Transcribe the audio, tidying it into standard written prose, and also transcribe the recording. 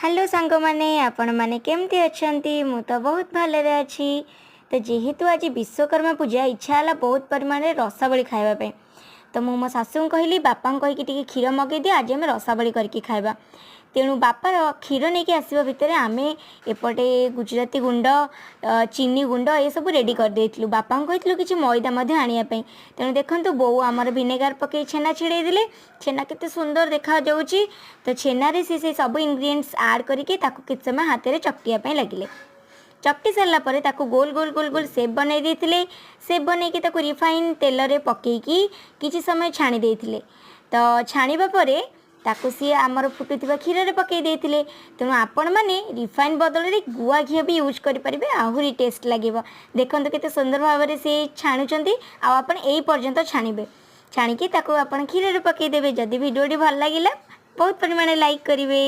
Hello सांग माने आपण माने केमती अछंती मु तो बहुत भले अच्छी। तो जेहेतु आज विश्वकर्मा पूजा इच्छा है बहुत परिमाण रसावली खावाई। तो मु मो सासू कहली बापा कहीकि टी क्षीर मगे दिए आज आम रसावली करके खाଇବା। तेणु बापा क्षीर नहीं कि आसवा भितर आम एपटे गुजराती गुंड चीनी गुंड ये सब रेडी कर देइथिलु। बापा कही कि मैदा आने तेणु देखु बो आमर भिनेगार पकई छेना छिड़े देले। छेना केते सुंदर देखा जाउची। तो छेनारे से सब इंग्रेडिएंट्स ऐड करके किछ समय हाथ में चकटिया लगिले। चकटी सारा पर गोल गोल गोल गोल सेप बनई देथिले। सेप बनईकी रिफाइन तेल रे पकईकी किछि समय छाणी देथिले। तो छाणीबा परे ताकू सी आमर फुटुवा क्षीर रे पकई देथिले। तेणु आपण माने रिफाइन बदल रे गुआ घी भी यूज करि परिबे आहुरी टेस्ट लागिबो। देखंतु केते सुंदर भाव रे से छाणुचंती आ आपण एई पर्यंत छाणीबे। छाणीकी ताकू आपण क्षीर रे पकई देबे। जदि वीडियोटी भल लागिला बहुत परिमाण लाइक करिवे।